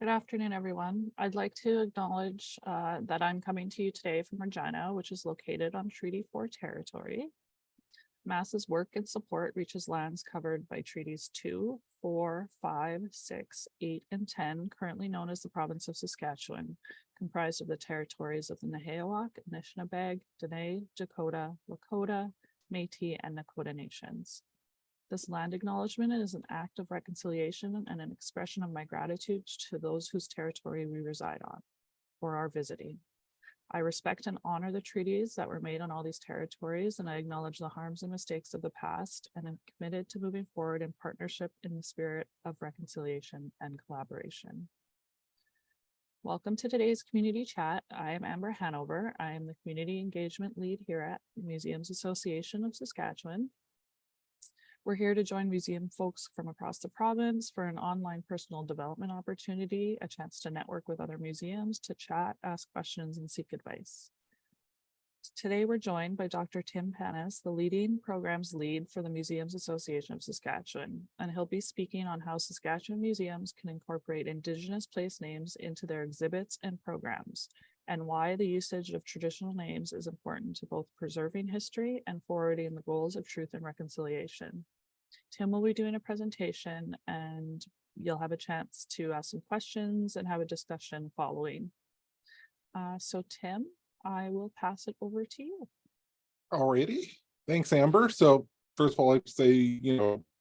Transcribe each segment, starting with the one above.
Good afternoon, everyone. I'd like to acknowledge that I'm coming to you today from Regina, which is located on Treaty 4 territory. Mass's work and support reaches lands covered by Treaties 2, 4, 5, 6, 8, and 10, currently known as the province of Saskatchewan, comprised of the territories of the Naheawak, Anishinabeg, Dene, Dakota, Lakota, Métis, and Nakota nations. This land acknowledgement is an act of reconciliation and an expression of my gratitude to those whose territory we reside on or are visiting. I respect and honor the treaties that were made on all these territories, and I acknowledge the harms and mistakes of the past, and am committed to moving forward in partnership in the spirit of reconciliation and collaboration. Welcome to today's community chat. I am Amber Hanover. I am the community engagement lead here at Museums Association of Saskatchewan. We're here to join museum folks from across the province for an online personal development opportunity, a chance to network with other museums, to chat, ask questions, and seek advice. Today, we're joined by Dr. Tim Panas, the leading programs lead for the Museums Association of Saskatchewan, and he'll be speaking on how Saskatchewan museums can incorporate Indigenous place names into their exhibits and programs, and why the usage of traditional names is important to both preserving history and forwarding the goals of truth and reconciliation. Tim will be doing a presentation, and you'll have a chance to ask some questions and have a discussion following. So Tim, I will pass it over to you. Alrighty, thanks, Amber. So first of all, I'd say,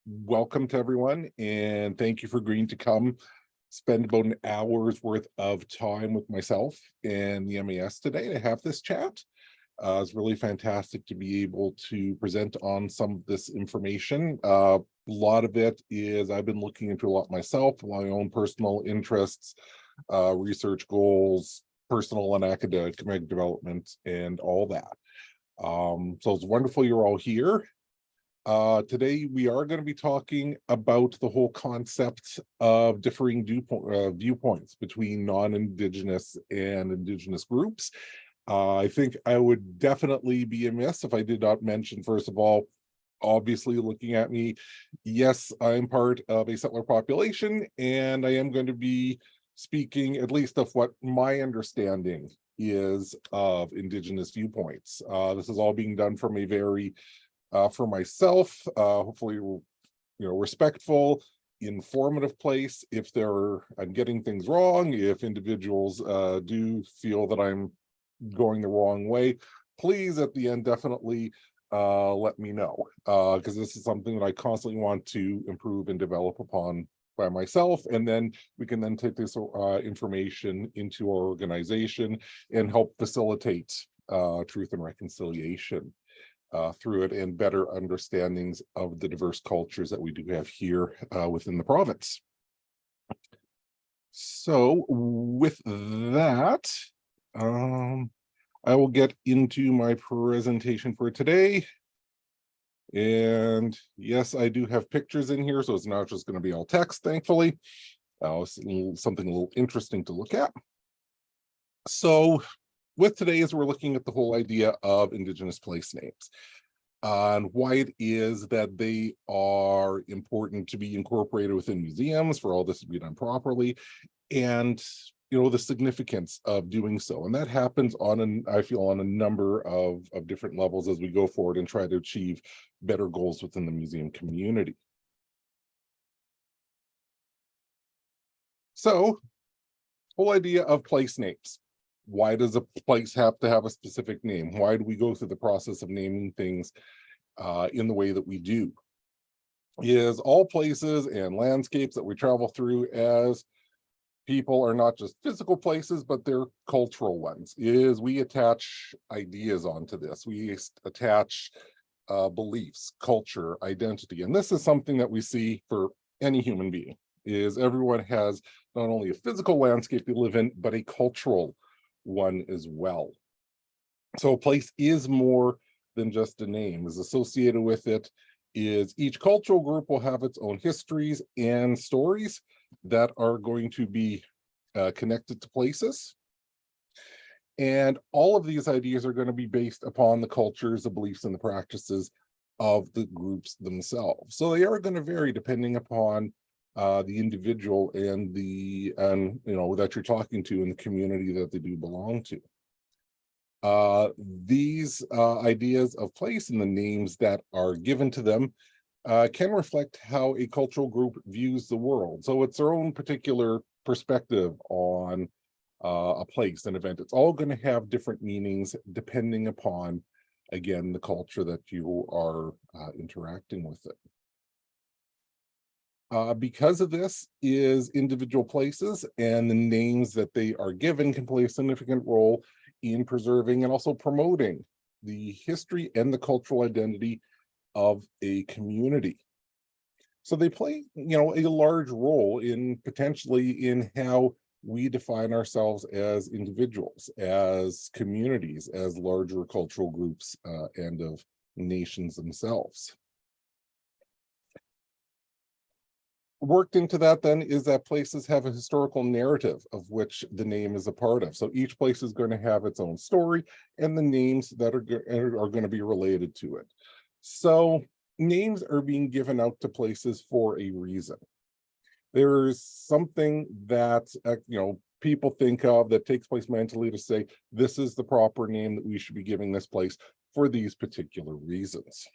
welcome to everyone, and thank you for agreeing to come spend about an hour's worth of time with myself and the MAS today to have this chat. It's really fantastic to be able to present on some of this information. A lot of it is I've been looking into a lot myself, my own personal interests, research goals, personal and academic development, and all that. So it's wonderful you're all here. Today we are going to be talking about the whole concept of differing viewpoints between non-Indigenous and Indigenous groups. I think I would definitely be amiss if I did not mention, first of all, obviously looking at me, yes, I'm part of a settler population, and I am going to be speaking at least of what my understanding is of Indigenous viewpoints. This is all being done from a very, for myself, hopefully, respectful, informative place. If I'm getting things wrong, if individuals do feel that I'm going the wrong way, please at the end definitely let me know, because this is something that I constantly want to improve and develop upon by myself, and then we can then take this information into our organization and help facilitate truth and reconciliation through it, and better understandings of the diverse cultures that we do have here within the province. So with that, I will get into my presentation for today. And yes, I do have pictures in here, so it's not just going to be all text, thankfully. Something a little interesting to look at. So with today's, we're looking at the whole idea of Indigenous place names and why it is that they are important to be incorporated within museums for all this to be done properly, and the significance of doing so. And that happens I feel on a number of different levels as we go forward and try to achieve better goals within the museum community. So, whole idea of place names. Why does a place have to have a specific name? Why do we go through the process of naming things in the way that we do? Is all places and landscapes that we travel through as people are not just physical places, but they're cultural ones. Is we attach ideas onto this. We attach beliefs, culture, identity. And this is something that we see for any human being, is everyone has not only a physical landscape they live in, but a cultural one as well. So a place is more than just a name. Is associated with it is each cultural group will have its own histories and stories that are going to be connected to places. And all of these ideas are going to be based upon the cultures, the beliefs, and the practices of the groups themselves. So they are going to vary depending upon the individual and that you're talking to in the community that they do belong to. These ideas of place and the names that are given to them can reflect how a cultural group views the world. So it's their own particular perspective on a place, an event. It's all going to have different meanings depending upon, again, the culture that you are interacting with it. Because of this is individual places and the names that they are given can play a significant role in preserving and also promoting the history and the cultural identity of a community. So they play, a large role in potentially in how we define ourselves as individuals, as communities, as larger cultural groups, and of nations themselves. Worked into that then is that places have a historical narrative of which the name is a part of. So each place is going to have its own story and the names that are going to be related to it. So names are being given out to places for a reason. There's something that people think of that takes place mentally to say this is the proper name that we should be giving this place for these particular reasons.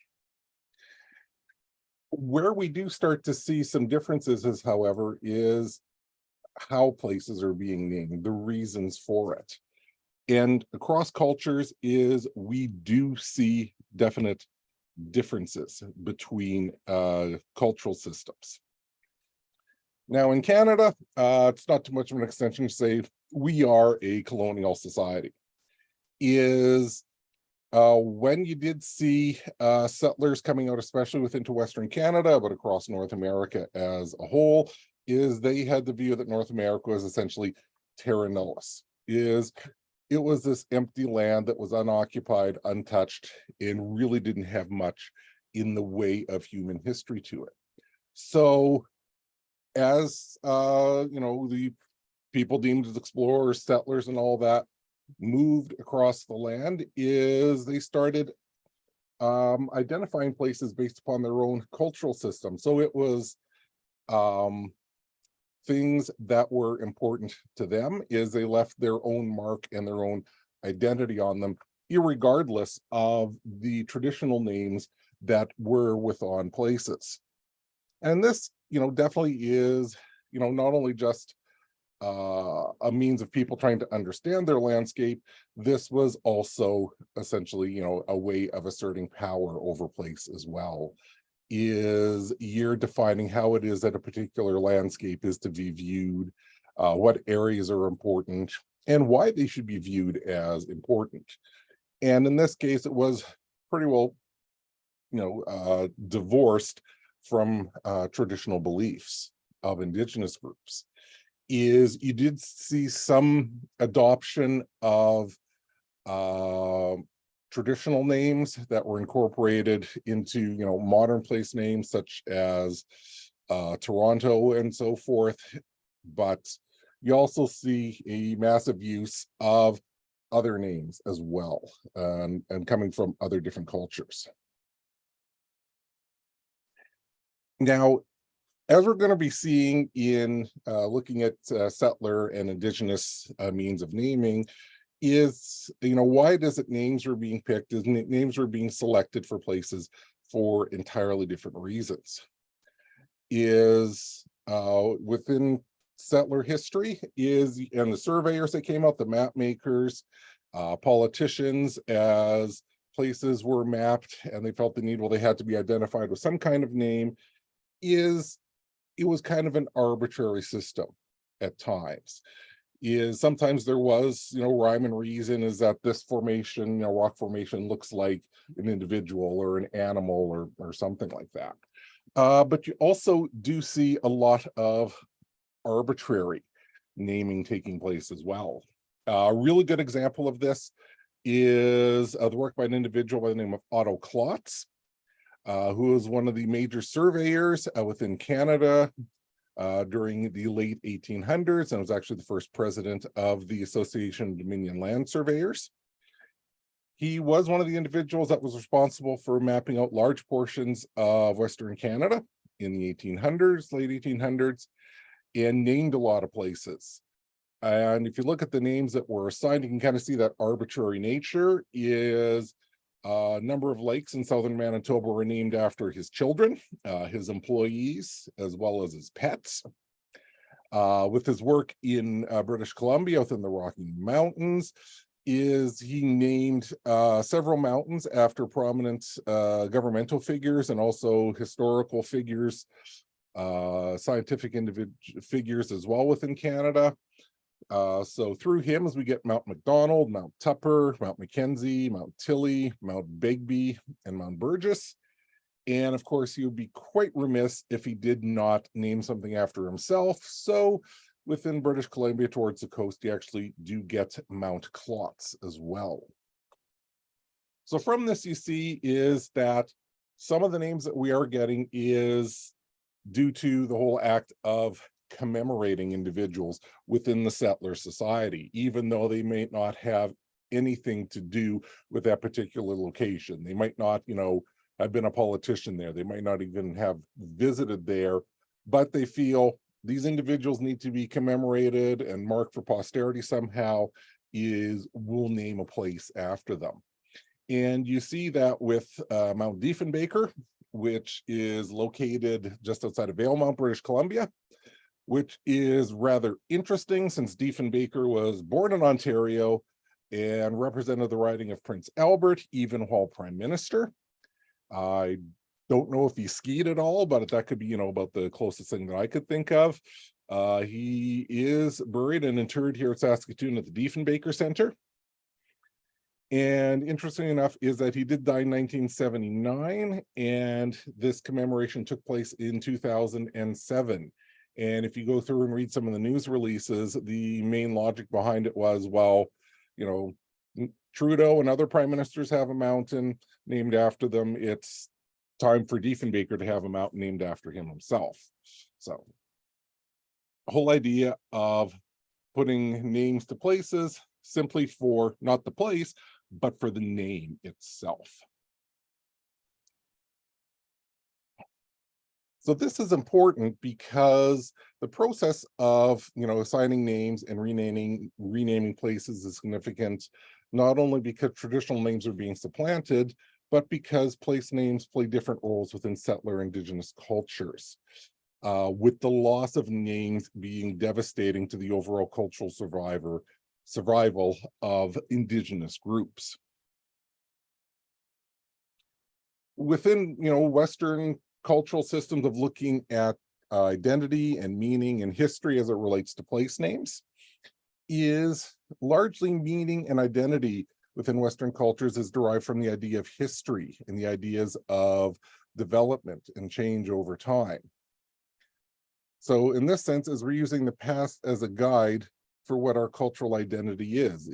Where we do start to see some differences is, however, is how places are being named, the reasons for it. And across cultures is we do see definite differences between cultural systems. Now in Canada, it's not too much of an extension to say we are a colonial society. When you did see settlers coming out, especially into Western Canada, but across North America as a whole, is they had the view that North America was essentially terra nullius. It was this empty land that was unoccupied, untouched, and really didn't have much in the way of human history to it. So as the people deemed as explorers, settlers, and all that moved across the land, is they started identifying places based upon their own cultural system. So it was things that were important to them, is they left their own mark and their own identity on them, irregardless of the traditional names that were within places. And this, definitely is, not only just a means of people trying to understand their landscape. This was also essentially, a way of asserting power over place as well. Is you're defining how it is that a particular landscape is to be viewed, what areas are important, and why they should be viewed as important. And in this case, it was pretty well, divorced from traditional beliefs of Indigenous groups. Is you did see some adoption of traditional names that were incorporated into modern place names such as Toronto and so forth, but you also see a massive use of other names as well, and coming from other different cultures. Now, as we're going to be seeing in looking at settler and Indigenous means of naming, is, why does it names are being picked? Is names are being selected for places for entirely different reasons. Is within settler history, and the surveyors that came out, the map makers, politicians, as places were mapped and they felt the need, they had to be identified with some kind of name, it was kind of an arbitrary system at times. Sometimes there was, rhyme and reason, is that this formation, rock formation looks like an individual or an animal or something like that. But you also do see a lot of arbitrary naming taking place as well. A really good example of this is the work by an individual by the name of Otto Klotz, who is one of the major surveyors within Canada during the late 1800s, and was actually the first president of the Association of Dominion Land Surveyors. He was one of the individuals that was responsible for mapping out large portions of Western Canada in the 1800s, late 1800s, and named a lot of places. And if you look at the names that were assigned, you can kind of see that arbitrary nature is a number of lakes in southern Manitoba were named after his children, his employees, as well as his pets. With his work in British Columbia within the Rocky Mountains, he named several mountains after prominent governmental figures and also historical figures, scientific figures as well within Canada. So through him, as we get Mount Macdonald, Mount Tupper, Mount Mackenzie, Mount Tilly, Mount Begbie, and Mount Burgess. And of course, he would be quite remiss if he did not name something after himself. So within British Columbia towards the coast, you actually do get Mount Klotz as well. So from this, you see is that some of the names that we are getting is due to the whole act of commemorating individuals within the settler society, even though they may not have anything to do with that particular location. They might not, have been a politician there. They might not even have visited there, but they feel these individuals need to be commemorated and marked for posterity somehow. We'll name a place after them. And you see that with Mount Diefenbaker, which is located just outside of Valemount, British Columbia, which is rather interesting since Diefenbaker was born in Ontario and represented the riding of Prince Albert, even while Prime Minister. I don't know if he skied at all, but that could be, about the closest thing that I could think of. He is buried and interred here at Saskatoon at the Diefenbaker Center. And interesting enough is that he did die in 1979, and this commemoration took place in 2007. And if you go through and read some of the news releases, the main logic behind it was, well, Trudeau and other prime ministers have a mountain named after them. It's time for Diefenbaker to have a mountain named after him himself. So the whole idea of putting names to places simply for not the place, but for the name itself. So this is important because the process of, assigning names and renaming places is significant, not only because traditional names are being supplanted, but because place names play different roles within settler Indigenous cultures, with the loss of names being devastating to the overall cultural survival of Indigenous groups. Within, Western cultural systems of looking at identity and meaning and history as it relates to place names, is largely meaning and identity within Western cultures is derived from the idea of history and the ideas of development and change over time. So in this sense, as we're using the past as a guide for what our cultural identity is,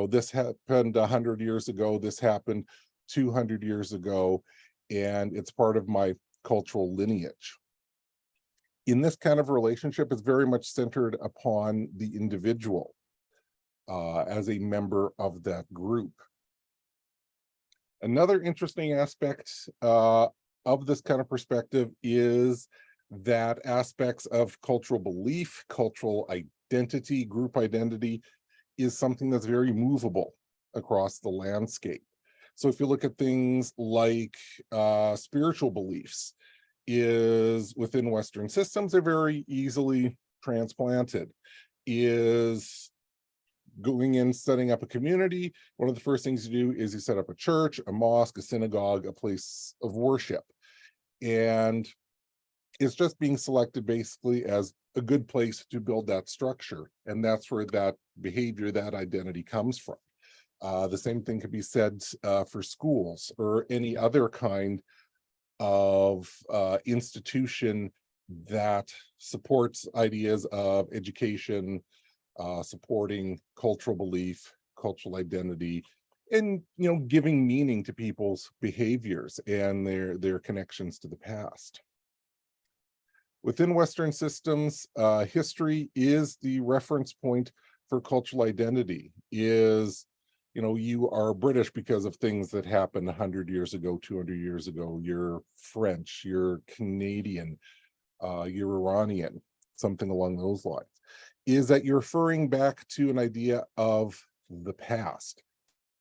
this happened 100 years ago, this happened 200 years ago, and it's part of my cultural lineage. In this kind of relationship, it's very much centered upon the individual as a member of that group. Another interesting aspect of this kind of perspective is that aspects of cultural belief, cultural identity, group identity is something that's very movable across the landscape. So if you look at things like spiritual beliefs, is within Western systems, they're very easily transplanted. Is going in, setting up a community, one of the first things you do is you set up a church, a mosque, a synagogue, a place of worship. And it's just being selected basically as a good place to build that structure. And that's where that behavior, that identity comes from. The same thing could be said for schools or any other kind of institution that supports ideas of education, supporting cultural belief, cultural identity, and giving meaning to people's behaviors and their connections to the past. Within Western systems, history is the reference point for cultural identity. Is you are British because of things that happened 100 years ago, 200 years ago. You're French, you're Canadian, you're Iranian, something along those lines, is that you're referring back to an idea of the past.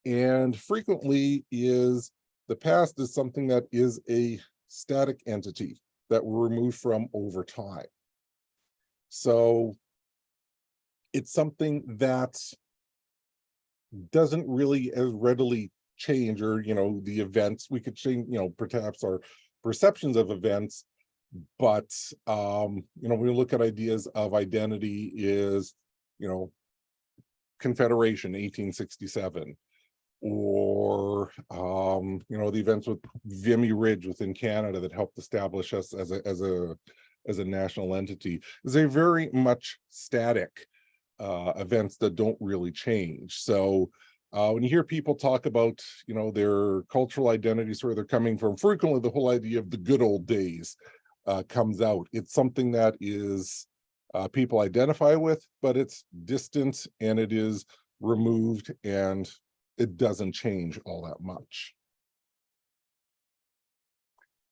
And frequently is the past is something that is a static entity that we're removed from over time. So it's something that doesn't really as readily change, or the events we could change, perhaps our perceptions of events, but when we look at ideas of identity is Confederation 1867, or the events with Vimy Ridge within Canada that helped establish us as a national entity, is a very much static events that don't really change. So when you hear people talk about their cultural identities, where they're coming from, frequently the whole idea of the good old days comes out. It's something that is people identify with, but it's distant and it is removed, and it doesn't change all that much.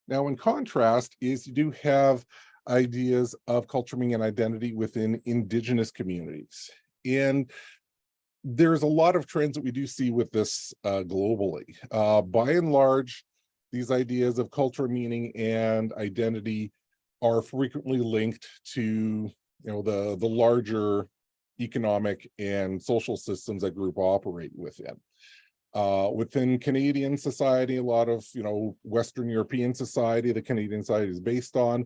Now, in contrast, is you do have ideas of culture, meaning, and identity within Indigenous communities. And there's a lot of trends that we do see with this globally. By and large, these ideas of culture, meaning, and identity are frequently linked to the larger economic and social systems that group operate within. Within Canadian society, a lot of Western European society, the Canadian society is based on,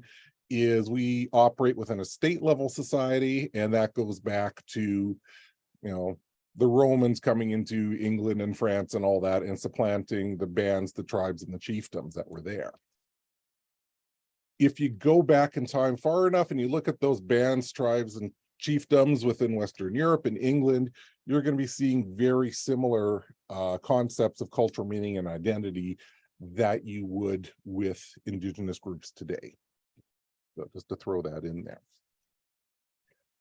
is we operate within a state level society, and that goes back to the Romans coming into England and France and all that, and supplanting the bands, the tribes, and the chiefdoms that were there. If you go back in time far enough and you look at those bands, tribes, and chiefdoms within Western Europe and England, you're going to be seeing very similar concepts of cultural meaning and identity that you would with Indigenous groups today. So just to throw that in there.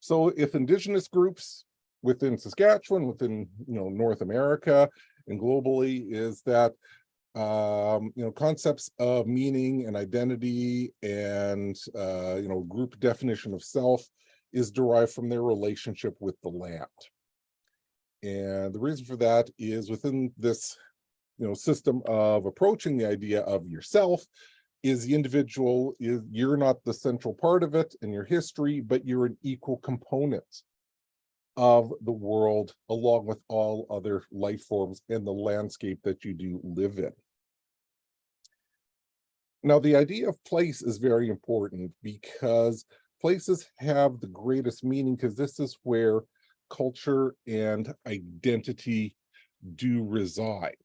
So if Indigenous groups within Saskatchewan, within North America and globally, is that concepts of meaning and identity and group definition of self is derived from their relationship with the land. And the reason for that is within this system of approaching the idea of yourself, is the individual, is you're not the central part of it in your history, but you're an equal component of the world along with all other life forms in the landscape that you do live in. Now, the idea of place is very important because places have the greatest meaning, because this is where culture and identity do reside.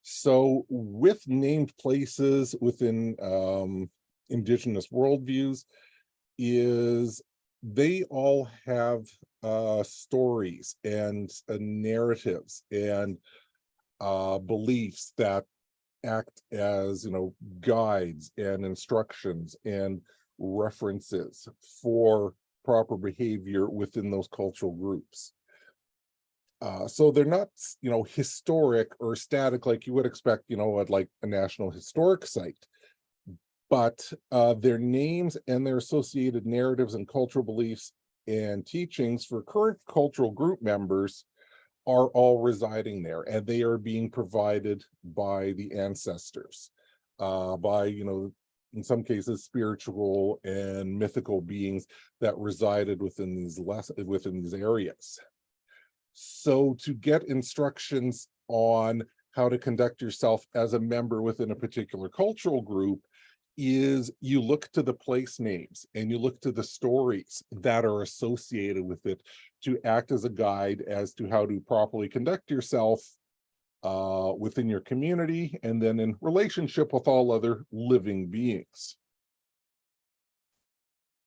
So with named places within Indigenous worldviews, is they all have stories and narratives and beliefs that act as guides and instructions and references for proper behavior within those cultural groups. So they're not historic or static like you would expect at like a National Historic Site, but their names and their associated narratives and cultural beliefs and teachings for current cultural group members are all residing there, and they are being provided by the ancestors, by in some cases spiritual and mythical beings that resided within these areas. So to get instructions on how to conduct yourself as a member within a particular cultural group, is you look to the place names and you look to the stories that are associated with it to act as a guide as to how to properly conduct yourself within your community and then in relationship with all other living beings.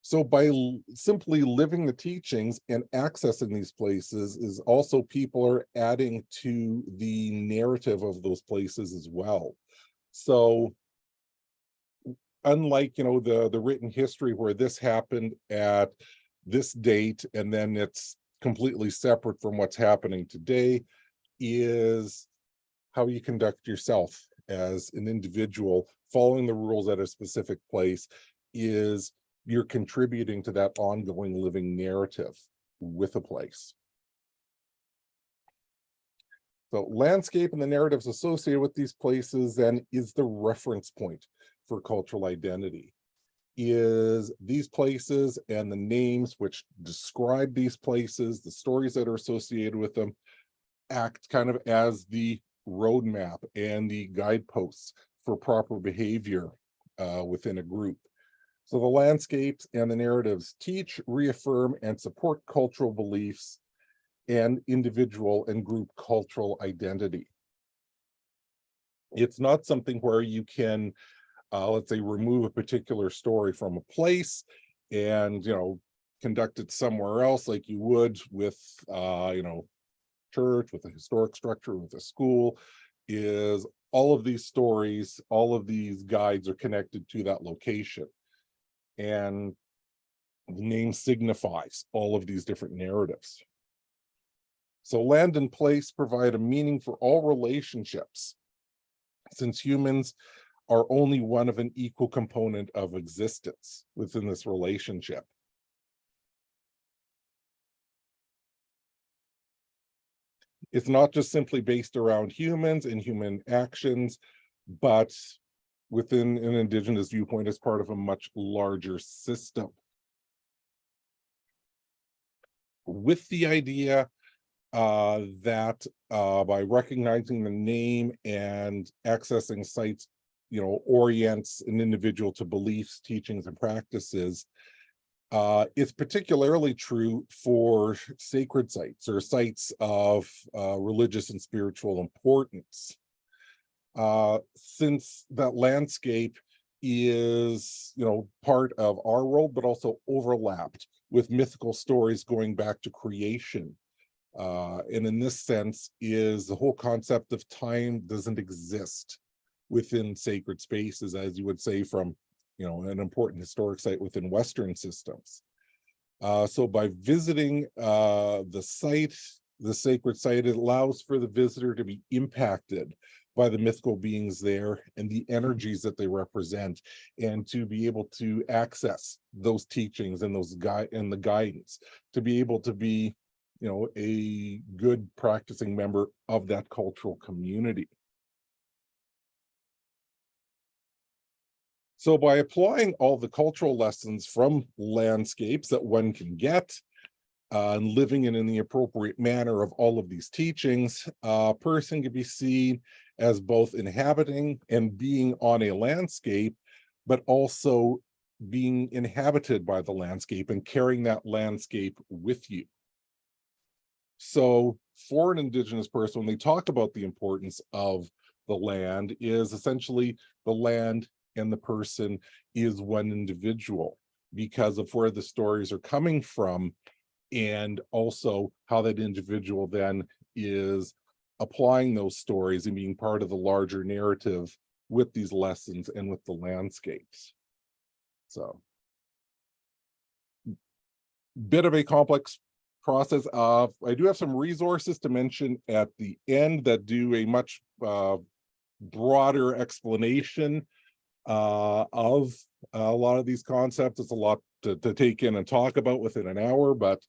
So by simply living the teachings and accessing these places, is also people are adding to the narrative of those places as well. So unlike the written history where this happened at this date and then it's completely separate from what's happening today, is how you conduct yourself as an individual, following the rules at a specific place, is you're contributing to that ongoing living narrative with a place. So landscape and the narratives associated with these places then is the reference point for cultural identity. Is these places and the names which describe these places, the stories that are associated with them, act kind of as the roadmap and the guideposts for proper behavior within a group. So the landscapes and the narratives teach, reaffirm, and support cultural beliefs and individual and group cultural identity. It's not something where you can, let's say, remove a particular story from a place and, conduct it somewhere else like you would with, church, with a historic structure, with a school. Is all of these stories, all of these guides are connected to that location. And the name signifies all of these different narratives. So land and place provide a meaning for all relationships, since humans are only one of an equal component of existence within this relationship. It's not just simply based around humans and human actions, but within an Indigenous viewpoint as part of a much larger system. With the idea that by recognizing the name and accessing sites, orients an individual to beliefs, teachings, and practices. It's particularly true for sacred sites or sites of religious and spiritual importance. Since that landscape is, part of our world, but also overlapped with mythical stories going back to creation. And in this sense is the whole concept of time doesn't exist within sacred spaces, as you would say from, an important historic site within Western systems. So by visiting the site, the sacred site, it allows for the visitor to be impacted by the mythical beings there and the energies that they represent, and to be able to access those teachings and the guidance, to be able to be, a good practicing member of that cultural community. So by applying all the cultural lessons from landscapes that one can get, and living in the appropriate manner of all of these teachings, a person can be seen as both inhabiting and being on a landscape, but also being inhabited by the landscape and carrying that landscape with you. So for an Indigenous person, when they talk about the importance of the land, is essentially the land and the person is one individual because of where the stories are coming from, and also how that individual then is applying those stories and being part of the larger narrative with these lessons and with the landscapes. So, bit of a complex process. I do have some resources to mention at the end that do a much broader explanation of a lot of these concepts. It's a lot to take in and talk about within an hour, but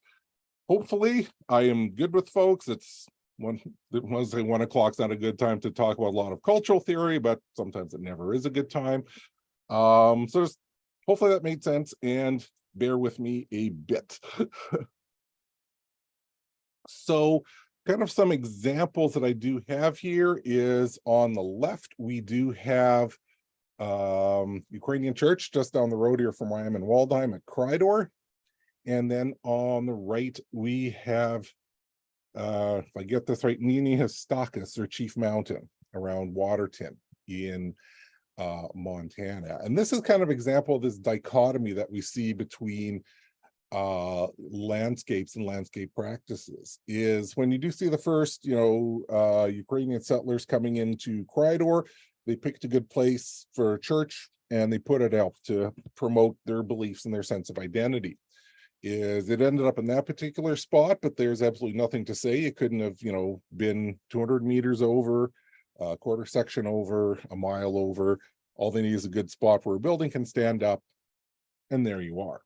hopefully I am good with folks. It's one, once say 1 o'clock's not a good time to talk about a lot of cultural theory, but sometimes it never is a good time. So just hopefully that made sense, and bear with me a bit. So kind of some examples that I do have here is on the left, we do have Ukrainian church just down the road here from where I am in Waldheim at Krydor. And then on the right, we have, if I get this right, Nini Histakas, or Chief Mountain, around Waterton in Montana. And this is kind of example of this dichotomy that we see between landscapes and landscape practices. Is when you do see the first, Ukrainian settlers coming into Krydor, they picked a good place for a church and they put it out to promote their beliefs and their sense of identity. is it ended up in that particular spot, but there's absolutely nothing to say it couldn't have, been 200 meters over, a quarter section over, a mile over. All they need is a good spot where a building can stand up, and there you are.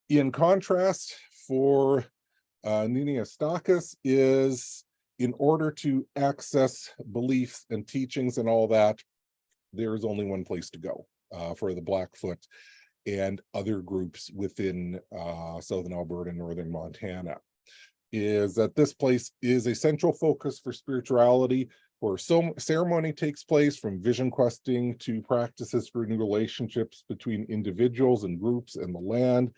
In contrast, for Niniastakis is, in order to access beliefs and teachings and all that, there is only one place to go for the Blackfoot and other groups within southern Alberta and northern Montana, is that this place is a central focus for spirituality, where ceremony takes place, from vision questing to practices for new relationships between individuals and groups and the land,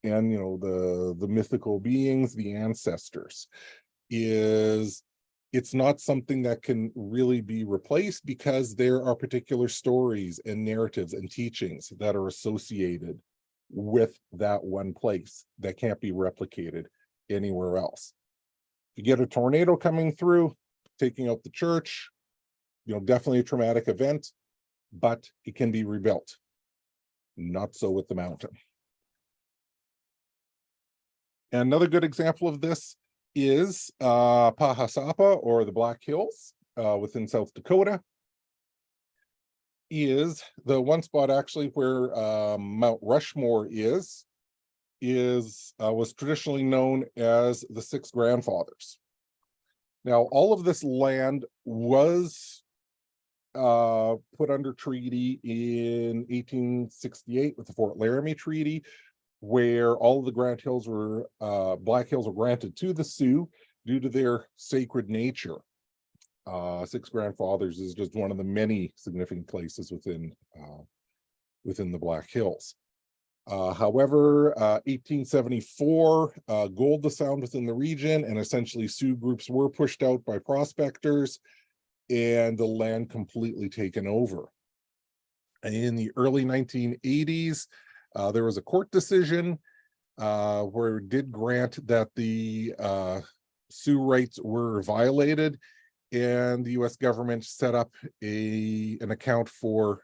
and the mythical beings, the ancestors. It's not something that can really be replaced, because there are particular stories and narratives and teachings that are associated with that one place that can't be replicated anywhere else. You get a tornado coming through, taking out the church, definitely a traumatic event, but it can be rebuilt. Not so with the mountain. Another good example of this is Pahasapa, or the Black Hills, within South Dakota. Is the one spot actually where Mount Rushmore was traditionally known as the Six Grandfathers. Now, all of this land was put under treaty in 1868 with the Fort Laramie Treaty, where all of the Black Hills were granted to the Sioux due to their sacred nature. Six Grandfathers is just one of the many significant places within the Black Hills. However, 1874, gold was found within the region, and essentially Sioux groups were pushed out by prospectors, and the land completely taken over. In the early 1980s, there was a court decision where it did grant that the Sioux rights were violated, and the U.S. government set up an account for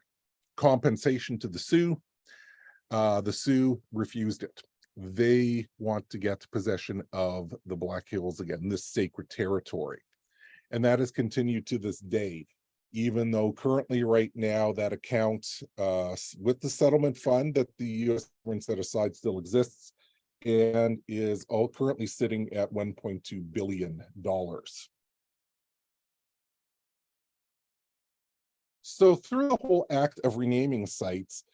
compensation to the Sioux. The Sioux refused it. They want to get possession of the Black Hills again, this sacred territory. And that has continued to this day, even though currently right now that account with the settlement fund that the U.S. government set aside still exists, and is all currently sitting at $1.2 billion. So through the whole act of renaming sites,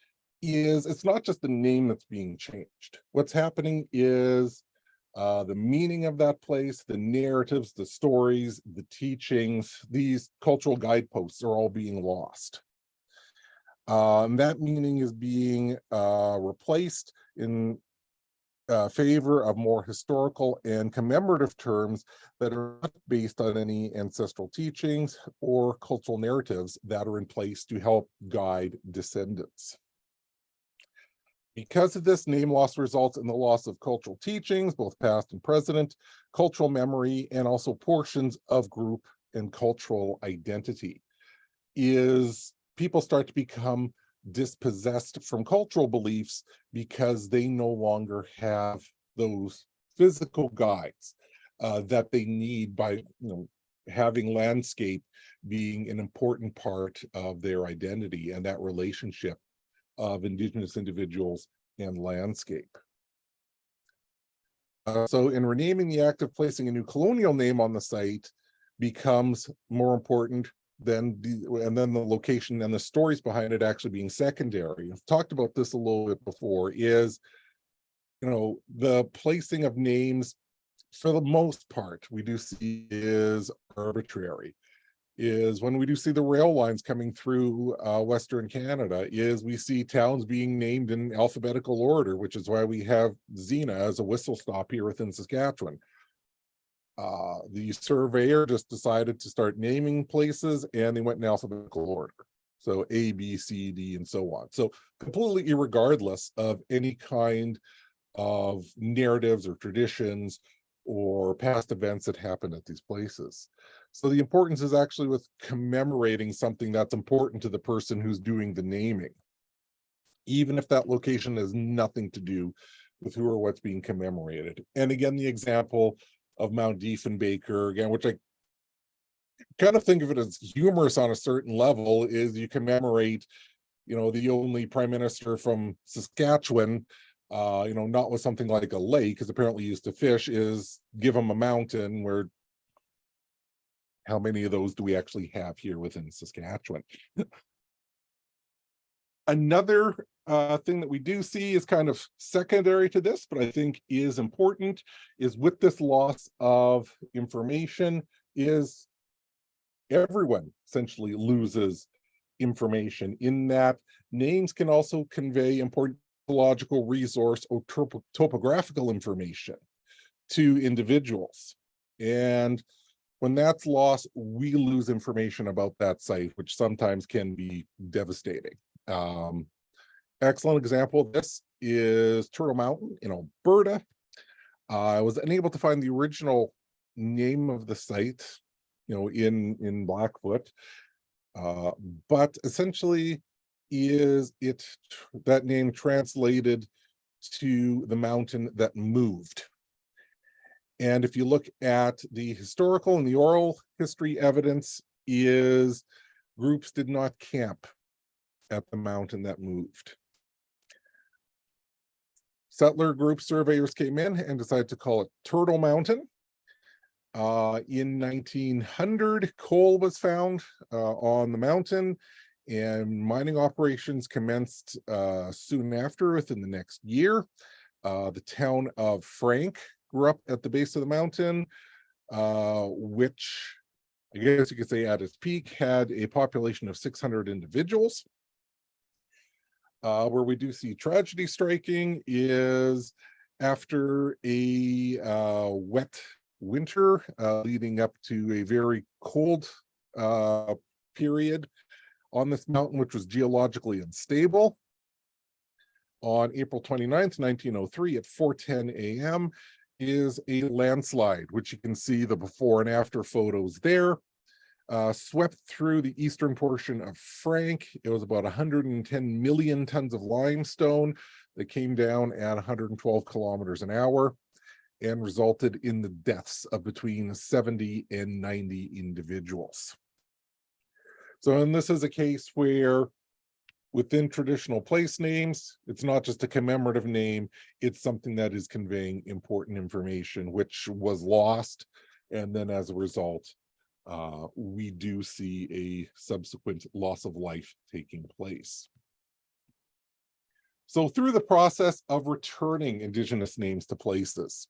it's not just the name that's being changed. What's happening is the meaning of that place, the narratives, the stories, the teachings, these cultural guideposts are all being lost. And that meaning is being replaced in favor of more historical and commemorative terms that are not based on any ancestral teachings or cultural narratives that are in place to help guide descendants. Because of this, name loss results in the loss of cultural teachings, both past and present, cultural memory, and also portions of group and cultural identity. People start to become dispossessed from cultural beliefs because they no longer have those physical guides that they need, by having landscape being an important part of their identity and that relationship of Indigenous individuals and landscape. So in renaming, the act of placing a new colonial name on the site becomes more important than and then the location and the stories behind it actually being secondary. I've talked about this a little bit before, is the placing of names, for the most part, we do see is arbitrary. Is when we do see the rail lines coming through Western Canada, is we see towns being named in alphabetical order, which is why we have Xena as a whistle stop here within Saskatchewan. The surveyor just decided to start naming places, and they went in alphabetical order. So A, B, C, D, and so on. So completely irregardless of any kind of narratives or traditions or past events that happened at these places. So the importance is actually with commemorating something that's important to the person who's doing the naming, even if that location has nothing to do with who or what's being commemorated. And again, the example of Mount Diefenbaker, again, which I kind of think of it as humorous on a certain level, is you commemorate, the only prime minister from Saskatchewan, not with something like a lake, because apparently used to fish, is give him a mountain, where how many of those do we actually have here within Saskatchewan? Another thing that we do see is kind of secondary to this, but I think is important, is with this loss of information, is everyone essentially loses information, in that names can also convey important ecological resource or topographical information to individuals. And when that's lost, we lose information about that site, which sometimes can be devastating. Excellent example of this is Turtle Mountain in Alberta. I was unable to find the original name of the site, in Blackfoot, but essentially is it that name translated to the mountain that moved. And if you look at the historical and the oral history evidence, is groups did not camp at the mountain that moved. Settler group surveyors came in and decided to call it Turtle Mountain. In 1900, coal was found on the mountain, and mining operations commenced soon after, within the next year. The town of Frank grew up at the base of the mountain, which I guess you could say at its peak had a population of 600 individuals. Where we do see tragedy striking is after a wet winter leading up to a very cold period on this mountain, which was geologically unstable. On April 29th, 1903 at 4:10 a.m. is a landslide, which you can see the before and after photos there. Swept through the eastern portion of Frank. It was about 110 million tons of limestone that came down at 112 kilometers an hour and resulted in the deaths of between 70 and 90 individuals. So, and this is a case where within traditional place names, it's not just a commemorative name, it's something that is conveying important information, which was lost. And then as a result, we do see a subsequent loss of life taking place. So through the process of returning Indigenous names to places,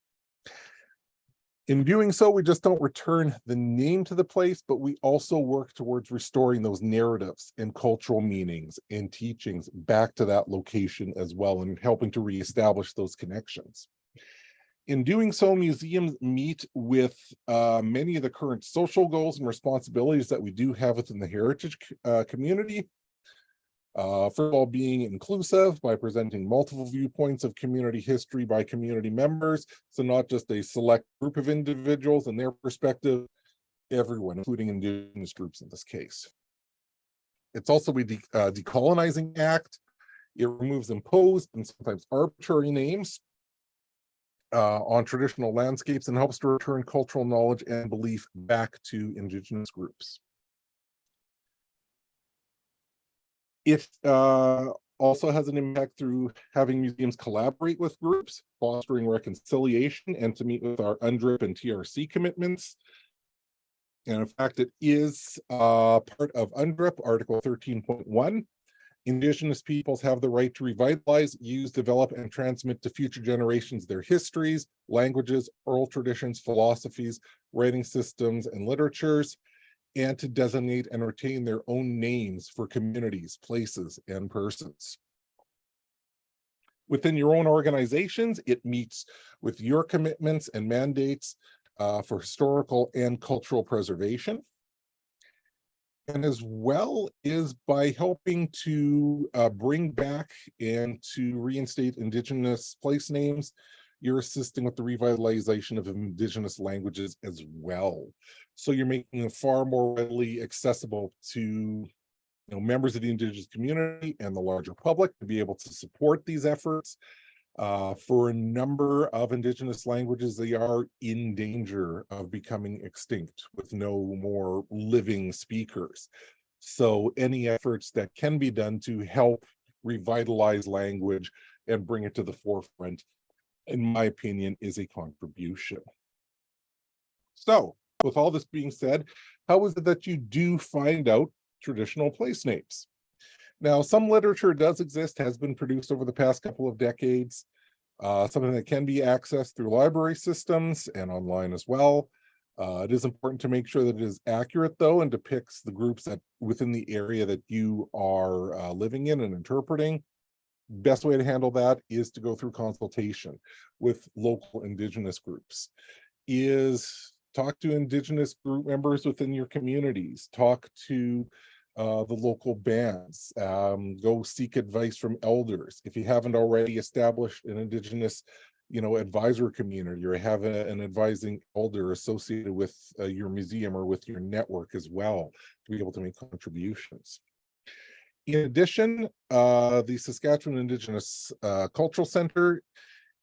in doing so, we just don't return the name to the place, but we also work towards restoring those narratives and cultural meanings and teachings back to that location as well, and helping to reestablish those connections. In doing so, museums meet with many of the current social goals and responsibilities that we do have within the heritage community. First of all, being inclusive by presenting multiple viewpoints of community history by community members. So not just a select group of individuals and their perspective, everyone, including Indigenous groups in this case. It's also a decolonizing act. It removes imposed and sometimes arbitrary names on traditional landscapes and helps to return cultural knowledge and belief back to Indigenous groups. It also has an impact through having museums collaborate with groups, fostering reconciliation, and to meet with our UNDRIP and TRC commitments. And in fact, it is part of UNDRIP, Article 13.1. Indigenous peoples have the right to revitalize, use, develop, and transmit to future generations their histories, languages, oral traditions, philosophies, writing systems, and literatures, and to designate and retain their own names for communities, places, and persons. Within your own organizations, it meets with your commitments and mandates for historical and cultural preservation. And as well is by helping to bring back and to reinstate Indigenous place names, you're assisting with the revitalization of Indigenous languages as well. So you're making them far more readily accessible to members of the Indigenous community and the larger public to be able to support these efforts. For a number of Indigenous languages, they are in danger of becoming extinct with no more living speakers. So any efforts that can be done to help revitalize language and bring it to the forefront, in my opinion, is a contribution. So with all this being said, how is it that you do find out traditional place names? Now, some literature does exist, has been produced over the past couple of decades, something that can be accessed through library systems and online as well. It is important to make sure that it is accurate, though, and depicts the groups that within the area that you are living in and interpreting. Best way to handle that is to go through consultation with local Indigenous groups. Is talk to Indigenous group members within your communities, talk to the local bands, go seek advice from elders. If you haven't already established an Indigenous, advisor community, or have an advising elder associated with your museum or with your network as well, to be able to make contributions. In addition, the Saskatchewan Indigenous Cultural Center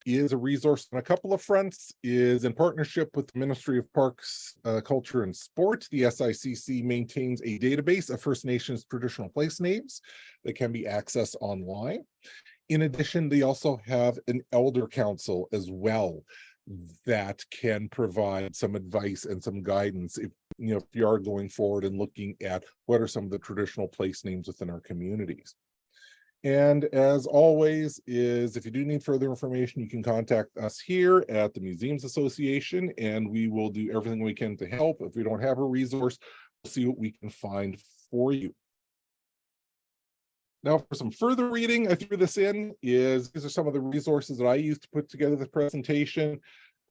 is a resource on a couple of fronts, is in partnership with the Ministry of Parks, Culture and Sport. The SICC maintains a database of First Nations traditional place names that can be accessed online. In addition, they also have an elder council as well that can provide some advice and some guidance if you are going forward and looking at what are some of the traditional place names within our communities. And as always, is if you do need further information, you can contact us here at the Museums Association, and we will do everything we can to help. If we don't have a resource, we'll see what we can find for you. Now, for some further reading, I threw this in, these are some of the resources that I used to put together the presentation.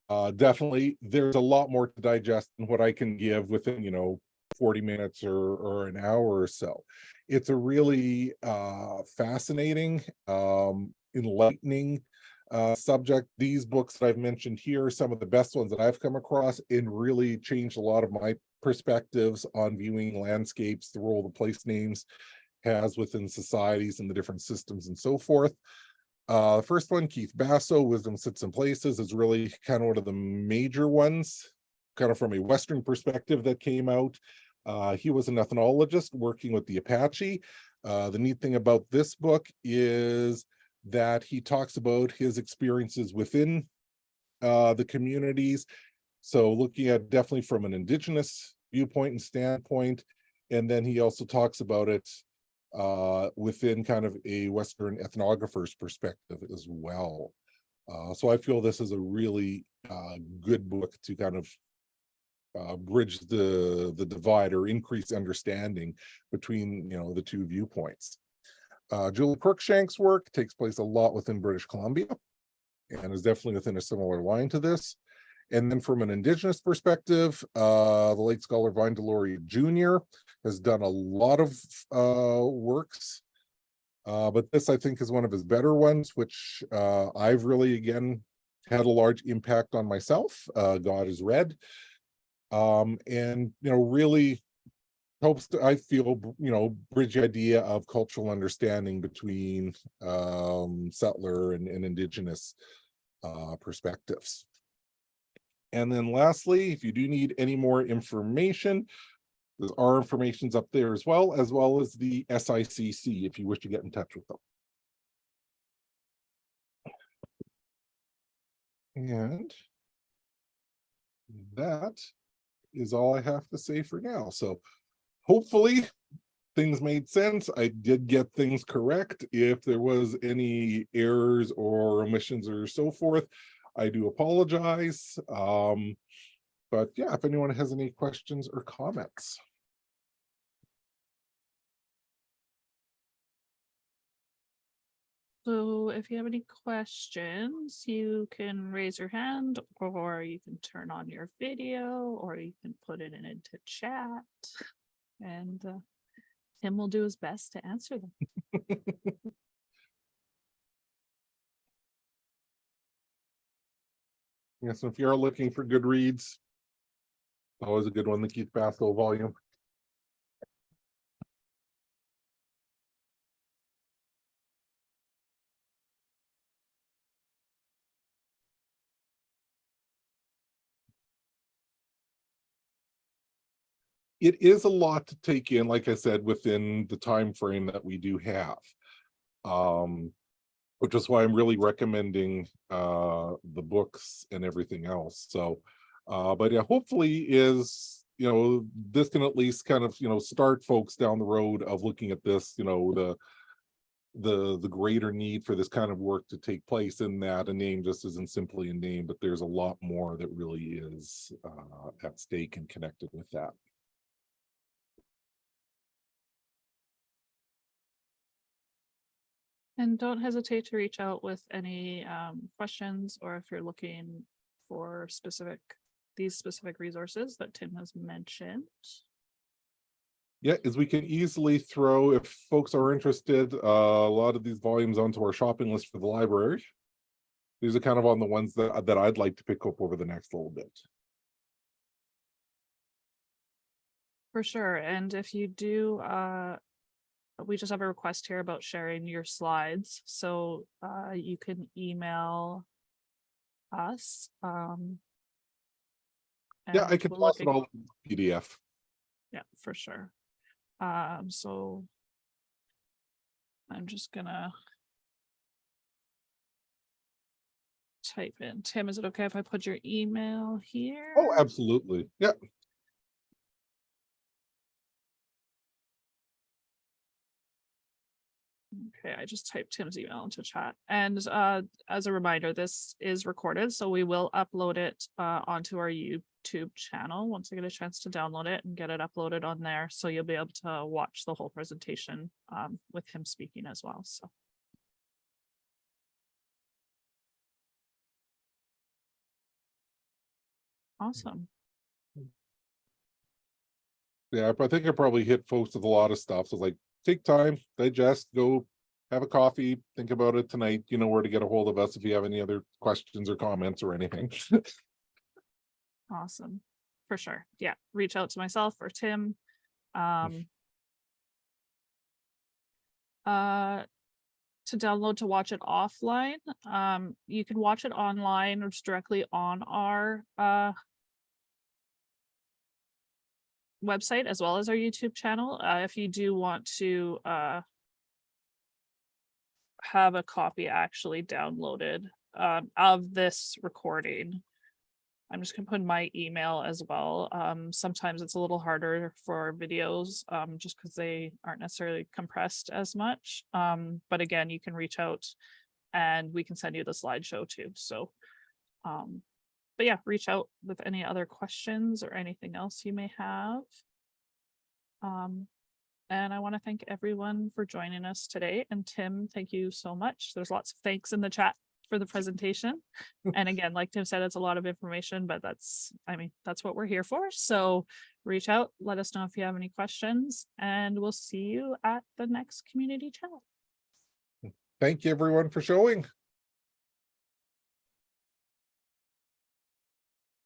Definitely, there's a lot more to digest than what I can give within, 40 minutes or an hour or so. It's a really fascinating, enlightening subject. These books that I've mentioned here are some of the best ones that I've come across, and really changed a lot of my perspectives on viewing landscapes, the role the place names has within societies and the different systems and so forth. First one, Keith Basso, Wisdom Sits in Places, is really kind of one of the major ones, kind of from a Western perspective that came out. He was an ethnologist working with the Apache. The neat thing about this book is that he talks about his experiences within the communities. So looking at definitely from an Indigenous viewpoint and standpoint, and then he also talks about it within kind of a Western ethnographer's perspective as well. So I feel this is a really good book to kind of bridge the divide or increase understanding between the two viewpoints. Julie Cruikshank's work takes place a lot within British Columbia and is definitely within a similar line to this. And then from an Indigenous perspective, the late scholar Vine Deloria Jr. has done a lot of works, but this I think is one of his better ones, which I've really, again, had a large impact on myself. God is Red. And really helps to, I feel, bridge the idea of cultural understanding between settler and Indigenous perspectives. And then lastly, if you do need any more information, our information's up there as well as the SICC if you wish to get in touch with them. And that is all I have to say for now. So hopefully things made sense. I did get things correct. If there was any errors or omissions or so forth, I do apologize. But yeah, if anyone has any questions or comments. So if you have any questions, you can raise your hand, or you can turn on your video, or you can put it into chat, and Tim will do his best to answer them. Yes, if you're looking for good reads, always a good one, the Keith Basso volume. it is a lot to take in, like I said, within the time frame that we do have. Which is why I'm really recommending the books and everything else. So but yeah, hopefully this can at least kind of start folks down the road of looking at this, the greater need for this kind of work to take place, in that a name just isn't simply a name, but there's a lot more that really is at stake and connected with that. And don't hesitate to reach out with any questions, or if you're looking for these specific resources that Tim has mentioned. Yeah, as we can easily throw, if folks are interested, a lot of these volumes onto our shopping list for the library. These are kind of on the ones that I'd like to pick up over the next little bit. For sure. And if you do, we just have a request here about sharing your slides. So you can email us. Yeah, I and can we'll toss it all in PDF. Yeah, for sure. So I'm just gonna type in. Tim, is it okay if I put your email here? Oh, absolutely. Yeah. Okay, I just typed Tim's email into chat. And as a reminder, this is recorded, so we will upload it onto our YouTube channel once I get a chance to download it and get it uploaded on there. So you'll be able to watch the whole presentation with him speaking as well. So. Awesome. Yeah, I think I probably hit folks with a lot of stuff. So like, take time, digest, go have a coffee, think about it tonight. You know where to get a hold of us if you have any other questions or comments or anything. Awesome. For sure. Yeah. Reach out to myself or Tim. To download to watch it offline. You can watch it online or just directly on our website as well as our YouTube channel. If you do want to have a copy actually downloaded of this recording, I'm just gonna put my email as well. Sometimes it's a little harder for videos just because they aren't necessarily compressed as much. But again, you can reach out and we can send you the slideshow too. So but yeah, reach out with any other questions or anything else you may have. And I want to thank everyone for joining us today. And Tim, thank you so much. There's lots of thanks in the chat for the presentation. And again, like Tim said, it's a lot of information, but that's what we're here for. So reach out, let us know if you have any questions, and we'll see you at the next community chat. Thank you everyone for showing.